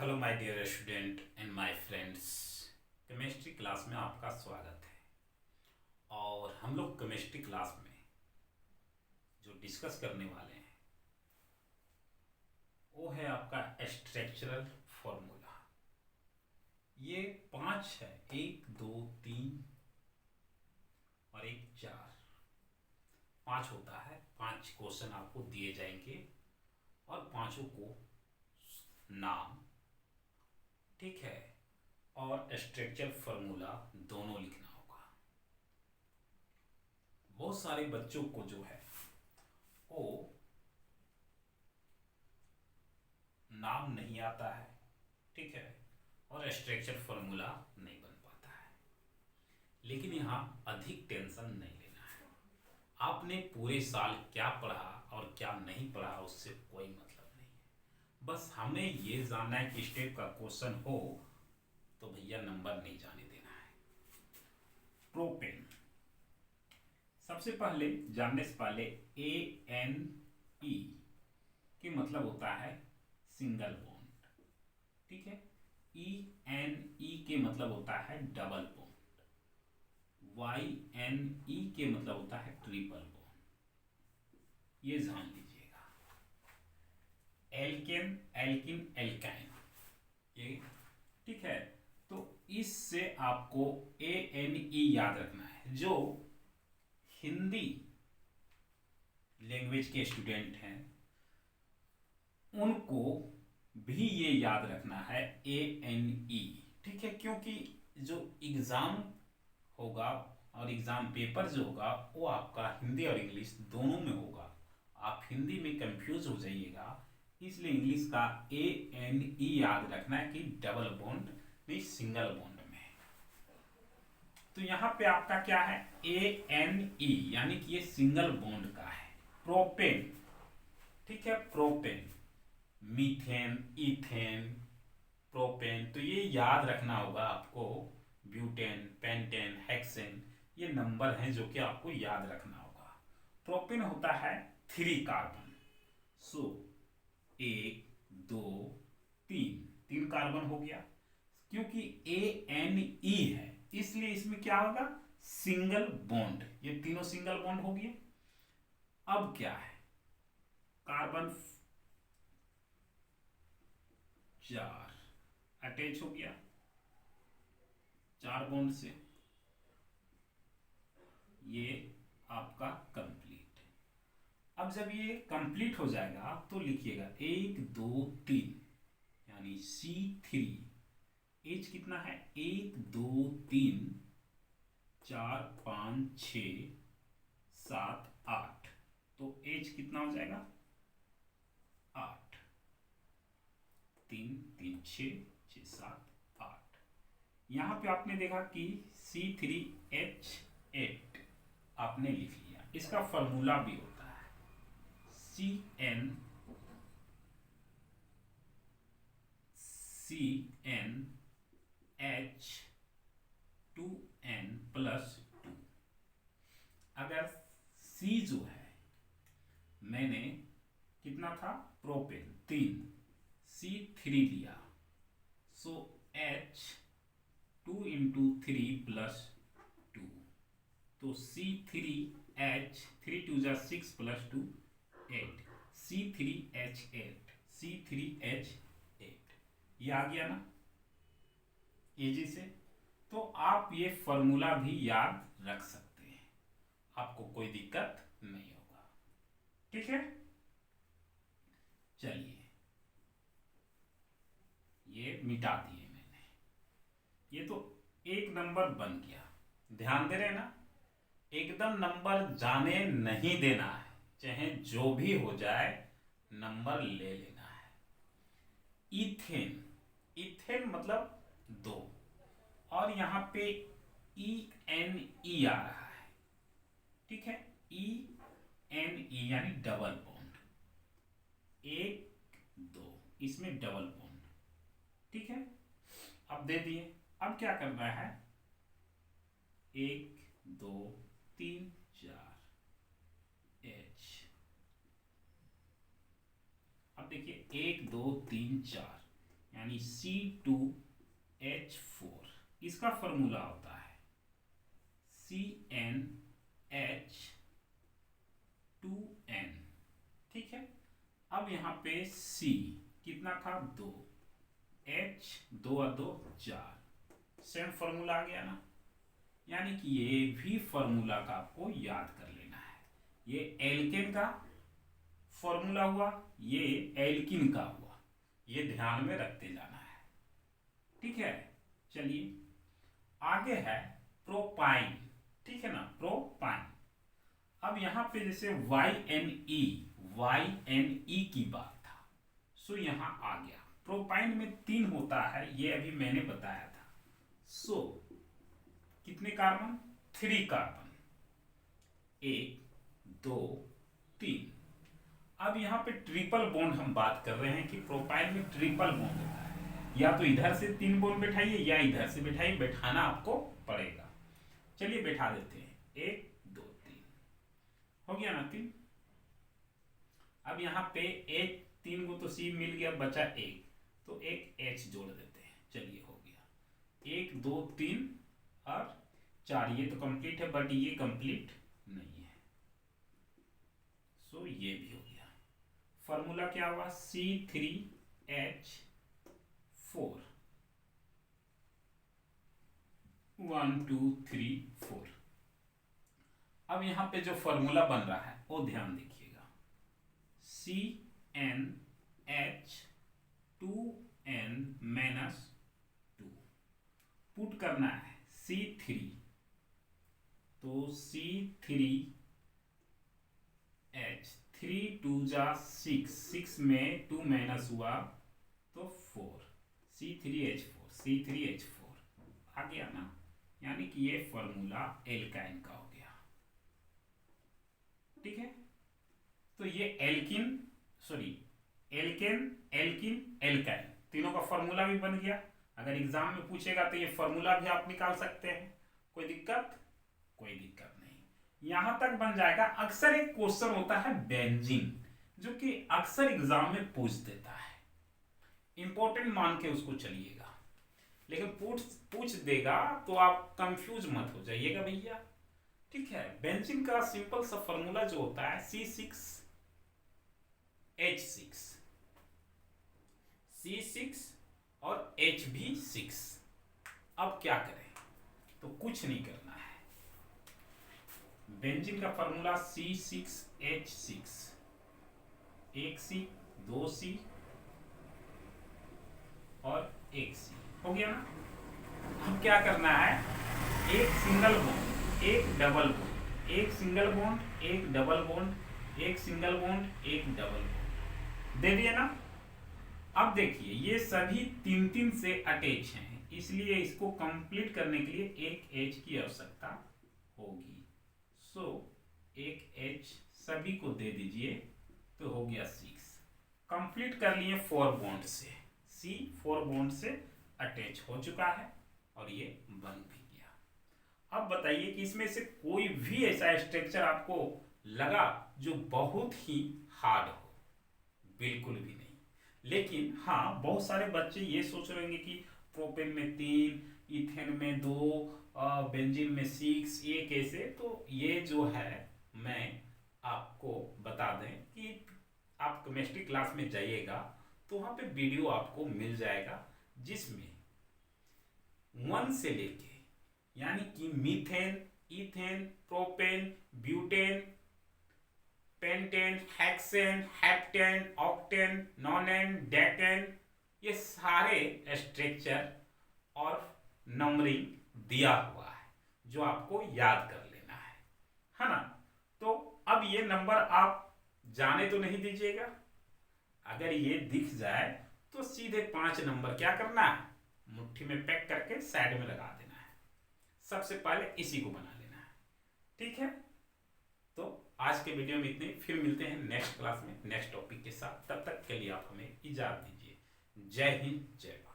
Hello my dear student and my friends. Chemistry class में आपका स्वागत है। और हम लोग केमिस्ट्री क्लास में जो डिस्कस करने वाले हैं वो है आपका स्ट्रक्चरल फॉर्मूला। ये 5 है, 1 2 3 और एक 4, 5 होता है। 5 क्वेश्चन आपको दिए जाएंगे और पांचों को नाम, ठीक है, और स्ट्रक्चर फार्मूला दोनों लिखना होगा। बहुत सारे बच्चों को जो है वो नाम नहीं आता है, ठीक है, और स्ट्रक्चर फार्मूला नहीं बन पाता है। लेकिन यहाँ अधिक टेंशन नहीं लेना है। आपने पूरे साल क्या पढ़ा और क्या नहीं पढ़ा उससे कोई मतलब नहीं है। बस हमें ये जानना है कि स्टेप का क्वेश्चन हो तो भैया नंबर नहीं जाने देना है। प्रोपेन, सबसे पहले जानने से पहले ANE के मतलब होता है सिंगल बॉन्ड, ठीक है। ENE के मतलब होता है डबल बॉन्ड। YNE के मतलब होता है ट्रिपल बॉन्ड। ये जान लीजिएगा। एल्केन, एल्किन, एल्काइन, ये ठीक है। तो इससे आपको ANE याद रखना है। जो हिंदी लैंग्वेज के स्टूडेंट हैं उनको भी ये याद रखना है ANE, ठीक है। क्योंकि जो एग्ज़ाम होगा और एग्ज़ाम पेपर जो होगा वो आपका हिंदी और इंग्लिश दोनों में होगा। आप हिंदी में कंफ्यूज हो जाइएगा, इसलिए इंग्लिश का ANE याद रखना है कि डबल बॉन्ड नहीं सिंगल बॉन्ड में। तो यहाँ पे आपका क्या है ANE, यानी कि ये सिंगल बॉन्ड का है। प्रोपेन, ठीक है, प्रोपेन, मीथेन, इथेन, प्रोपेन, तो ये याद रखना होगा आपको। ब्यूटेन, पेंटेन, हेक्सेन, ये नंबर हैं जो कि आपको याद रखना होगा। प्रोपेन होता है 3 कार्बन। सो 1 2 3, 3 कार्बन हो गया। क्योंकि ANE है इसलिए इसमें क्या होगा सिंगल बॉन्ड, ये तीनों सिंगल बॉन्ड हो गए। अब क्या है, कार्बन 4 अटैच हो गया 4 बॉन्ड से, ये आपका कंप्लीट है। अब जब ये कंप्लीट हो जाएगा तो लिखिएगा 1 2 3, यानी C3। एच कितना है 1 2 3 4 5 6 7 8, तो एच कितना हो जाएगा 8, 3 3 6 6 7 8। यहाँ पे आपने देखा कि C3H8 आपने लिख लिया। इसका फॉर्मूला भी होता है CnH2n+2। अगर C जो है मैंने कितना था प्रोपेन 3, C3 लिया, सो H2 × 3 + 2, तो C3H, 3 2 6 + 2 8, C3H8, C3H8, ये आ गया ना इजी से। तो आप ये फॉर्मूला भी याद रख सकते हैं, आपको कोई दिक्कत नहीं होगा, ठीक है। चलिए ये मिटा दिए मैंने, ये तो एक नंबर बन गया। ध्यान दे रहे ना, एकदम नंबर जाने नहीं देना है, चाहे जो भी हो जाए नंबर ले लेना है। इथेन, इथेन मतलब 2, और यहाँ पे ENE आ रहा है, ठीक है, ENE यानी डबल बॉन्ड, 1 2, इसमें डबल बॉन्ड, ठीक है। अब दे दिए। अब क्या करना है 1 2 3 4 H। अब देखिए 1 2 3 4, यानी C2H4, इसका फॉर्मूला होता है CnH2n। ठीक है, अब यहाँ पे C कितना था 2, H 2 और 2 4, सेम फॉर्मूला आ गया ना। यानी कि ये भी फॉर्मूला का आपको याद कर लेना है। ये एल्केन का फॉर्मूला हुआ, ये एल्किन का हुआ, ये ध्यान में रखते जाना है। ठीक है, चलिए आगे है प्रोपाइन। ठीक है ना, प्रोपाइन। अब यहां पे जैसे YNE की बात था, सो यहां आ गया। प्रोपाइन में 3 होता है, ये अभी मैंने बताया था। सो कितने कार्बन? 3 कार्बन, 1 2 3। अब यहाँ पे ट्रिपल बॉन्ड हम बात कर रहे हैं कि प्रोपाइन में ट्रिपल बॉन्ड होता है। या तो इधर से 3 बॉन्ड बैठाइए या इधर से बैठाइए, बैठाना आपको पड़ेगा। चलिए बैठा देते हैं, 1 2 3 हो गया ना 3। अब यहाँ पे एक 3 को तो C मिल गया, बचा 1, तो एक H जोड़ देते हैं। चलिए हो गया 1 2 3 और 4। ये तो कंप्लीट है, बट ये कंप्लीट नहीं है, सो ये भी हो गया। फॉर्मूला क्या हुआ? C3H4, 1 2 3 4। अब यहां पे जो फॉर्मूला बन रहा है वो ध्यान देखिएगा, CnH2n-2 पुट करना है C3, तो C3H 3 2 जा 6, 6 में 2 माइनस हुआ तो 4, C3H4 आ गया ना। यानी कि ये फॉर्मूला एल्काइन का हो गया। ठीक है, तो ये एल्किन एल्काइन तीनों का फॉर्मूला भी बन गया। अगर एग्जाम में पूछेगा तो ये फॉर्मूला भी आप निकाल सकते हैं, कोई दिक्कत नहीं, यहां तक बन जाएगा। अक्सर एक क्वेश्चन होता है बेंजीन, जो कि अक्सर एग्जाम में पूछ देता है, इंपॉर्टेंट मान के उसको चलिएगा, लेकिन पूछ देगा तो आप कंफ्यूज मत हो जाइएगा भैया। ठीक है, बेंजीन का सिंपल सा फॉर्मूला जो होता है C6H6 और H भी 6। अब क्या करें? तो कुछ नहीं करना है, बेंजीन का फॉर्मूला C6H6, 1C 2C और 1C हो गया ना। अब क्या करना है? एक सिंगल बॉन्ड, एक डबल बॉन्ड, एक सिंगल बॉन्ड, एक डबल बॉन्ड, एक सिंगल बॉन्ड, एक डबल बॉन्ड दे दिए ना। अब देखिए ये सभी 3 से अटैच हैं, इसलिए इसको कंप्लीट करने के लिए एक H की आवश्यकता होगी। सो एक H सभी को दे दीजिए, तो हो गया 6। कंप्लीट कर लिए 4 बॉन्ड से, C 4 बॉन्ड से अटैच हो चुका है और ये बन भी गया। अब बताइए कि इसमें से कोई भी ऐसा स्ट्रक्चर आपको लगा जो बहुत ही हार्ड हो? बिल्कुल भी नहीं। लेकिन हाँ, बहुत सारे बच्चे ये सोच रहे होंगे कि प्रोपेन में 3, इथेन में 2, बेंजीन में 6, ये कैसे? तो ये जो है मैं आपको बता दें कि आप केमिस्ट्री क्लास में जाइएगा तो वहाँ पे वीडियो आपको मिल जाएगा, जिसमें 1 से लेके यानी कि methane, ethane, propane, butane, pentane, hexane, heptane, octane, nonane, decane, ये सारे स्ट्रक्चर और नंबरिंग दिया हुआ है जो आपको याद कर लेना है ना। तो अब ये नंबर आप जाने तो नहीं दीजिएगा, अगर ये दिख जाए तो सीधे 5 नंबर क्या करना है? मुट्ठी में पैक करके साइड में लगा देना है। सबसे पहले इसी को बना लेना है। ठीक है, तो आज के वीडियो में इतने, फिर मिलते हैं नेक्स्ट क्लास में नेक्स्ट टॉपिक के साथ। तब तक के लिए आप हमें इजाजत दीजिए। जय हिंद, जय भारत।